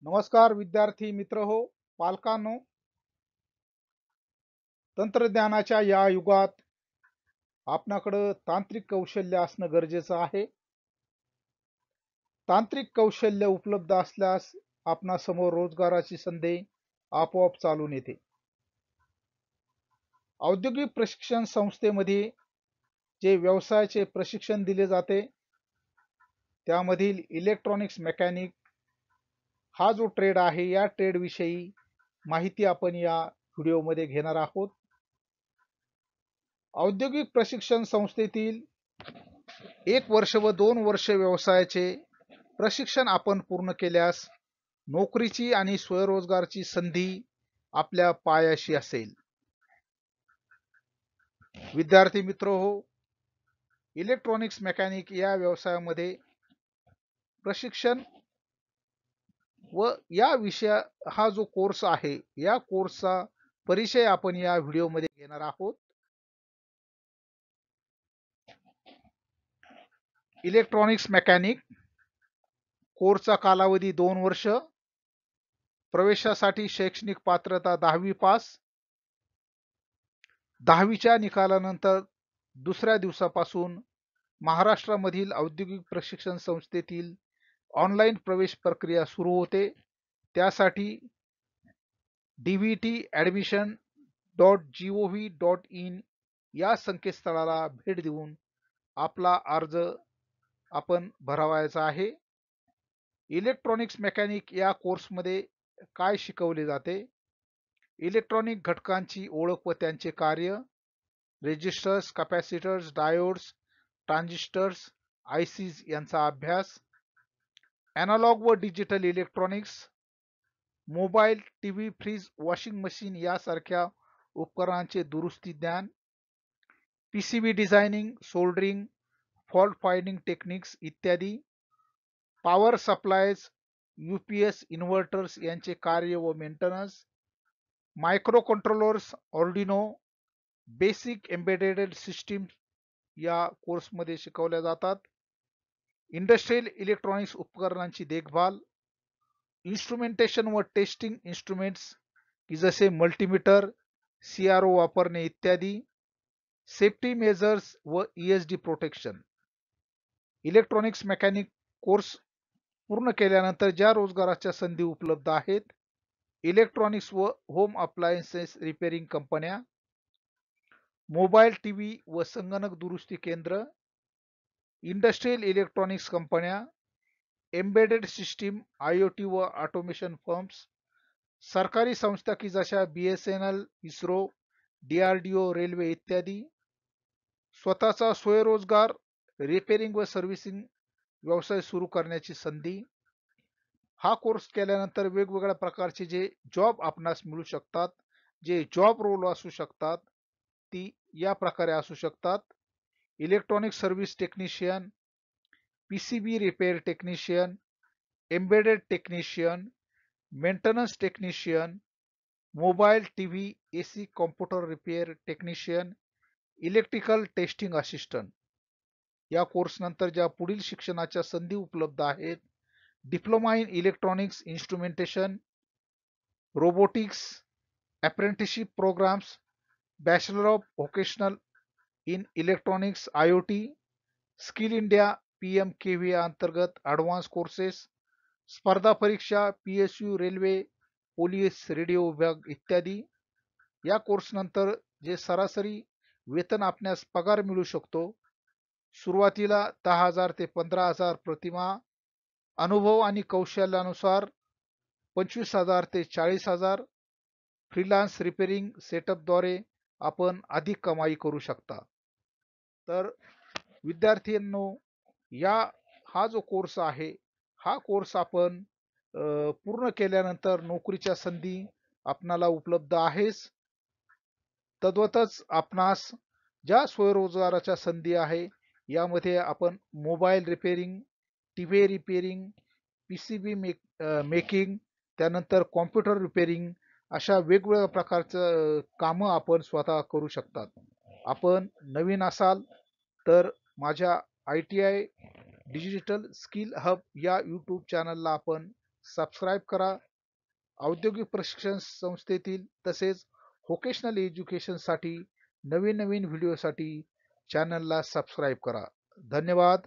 नमस्कार विद्यार्थी मित्र हो, पालकांनो. तंत्रज्ञानाच्या या युगात आपणाकडं तांत्रिक कौशल्य असणं गरजेचं आहे. तांत्रिक कौशल्य उपलब्ध असल्यास आपणासमोर रोजगाराची संधी आपोआप चालून येते. औद्योगिक प्रशिक्षण संस्थेमध्ये जे व्यवसायाचे प्रशिक्षण दिले जाते त्यामधील इलेक्ट्रॉनिक्स मेकॅनिक हा जो ट्रेड आहे, या ट्रेड विषयी माहिती आपण या व्हिडिओमध्ये घेणार आहोत. औद्योगिक प्रशिक्षण संस्थेतील 1 वर्ष व 2 वर्ष व्यवसायाचे प्रशिक्षण आपण पूर्ण केल्यास नोकरीची आणि स्वयंरोजगाराची संधी आपल्या पायाशी असेल. विद्यार्थी मित्र हो, इलेक्ट्रॉनिक्स मेकॅनिक या व्यवसायामध्ये प्रशिक्षण व या विषय हा जो कोर्स आहे, या कोर्सचा परिचय आपण या व्हिडिओमध्ये घेणार आहोत. इलेक्ट्रॉनिक्स मेकॅनिक कोर्सचा कालावधी 2 वर्ष. प्रवेशासाठी शैक्षणिक पात्रता 10वी पास. 10वीच्या निकालानंतर दुसऱ्या दिवसापासून महाराष्ट्रामधील औद्योगिक प्रशिक्षण संस्थेतील ऑनलाईन प्रवेश प्रक्रिया सुरू होते. त्यासाठी dvtadmission.gov.in या संकेतस्थळाला भेट देऊन आपला अर्ज आपण भरावायचा आहे. इलेक्ट्रॉनिक्स मेकॅनिक या कोर्समध्ये काय शिकवले जाते? इलेक्ट्रॉनिक घटकांची ओळख व त्यांचे कार्य, resistors, capacitors, diodes, transistors, ICs यांचा अभ्यास, ॲनालॉग व digital electronics, mobile, TV, fridge, washing machine यासारख्या उपकरणांचे दुरुस्ती ज्ञान, PCB designing, soldering, fault finding techniques इत्यादी, पॉवर सप्लायज, यूपीएस, इन्व्हर्टर्स यांचे कार्य व maintenance, micro controllers, Arduino, basic embedded system या कोर्समध्ये शिकवल्या जातात. इंडस्ट्रियल इलेक्ट्रॉनिक्स उपकरणांची देखभाल, इन्स्ट्रुमेंटेशन व टेस्टिंग इन्स्ट्रुमेंट्स की जसे मल्टीमीटर, सीआरओ वापरणे इत्यादी, सेफ्टी मेजर्स व ESD protection. Electronics mechanic course पूर्ण केल्यानंतर ज्या रोजगाराच्या संधी उपलब्ध आहेत: इलेक्ट्रॉनिक्स व होम अप्लायन्सेस रिपेअरिंग कंपन्या, मोबाईल, टीव्ही व संगणक दुरुस्ती केंद्र, इंडस्ट्रियल इलेक्ट्रॉनिक्स कंपन्या, एम्बेडेड सिस्टीम, आयओटी व ऑटोमेशन फर्म्स, सरकारी संस्था की जशा बीएसएनएल, इस्रो, डीआरडीओ, रेल्वे इत्यादी. स्वतःचा स्वयंरोजगार, रिपेअरिंग व सर्व्हिसिंग व्यवसाय सुरू करण्याची संधी. हा कोर्स केल्यानंतर वेगवेगळ्या प्रकारचे जे जॉब आपणास मिळू शकतात, जे जॉब रोल असू शकतात, ती या प्रकारे असू शकतात: electronic service technician, PCB repair technician, embedded technician, maintenance technician, mobile, TV, AC, computer repair technician, electrical testing assistant. या कोर्सनंतर ज्या पुढील शिक्षणाच्या संधी उपलब्ध आहेत: diploma in electronics instrumentation, robotics, apprenticeship programs, bachelor of vocational in electronics IoT, skill India PMKV अंतर्गत advance courses, स्पर्धा परीक्षा, पीएसयू, रेल्वे, पोलीस, रेडिओ विभाग इत्यादी. या कोर्सनंतर जे सरासरी वेतन आपणास पगार मिळू शकतो, सुरुवातीला 10,000 ते 15,000 प्रतिमाह, अनुभव आणि कौशल्यानुसार 25,000 ते 40,000. फ्रीलान्स रिपेअरिंग सेटअपद्वारे आपण अधिक कमाई करू शकता. तर विद्यार्थ्यांनो, हा जो कोर्स आहे, हा कोर्स आपण पूर्ण केल्यानंतर नोकरीच्या संधी आपणाला उपलब्ध आहेच. तद्वतच आपणास ज्या स्वयंरोजगाराच्या संधी आहे, यामध्ये आपण mobile repairing, TV repairing, PCB making, त्यानंतर कॉम्प्युटर रिपेअरिंग अशा वेगवेगळ्या प्रकारचं कामं आपण स्वतः करू शकतात. आपण नवीन असाल तर माझ्या ITI डिजिटल स्किल हब या यूट्यूब चॅनलला आपण सबस्क्राईब करा. औद्योगिक प्रशिक्षण संस्थेतील तसेच व्होकेशनल एज्युकेशनसाठी नवीन नवीन व्हिडिओसाठी चॅनलला सबस्क्राईब करा. धन्यवाद.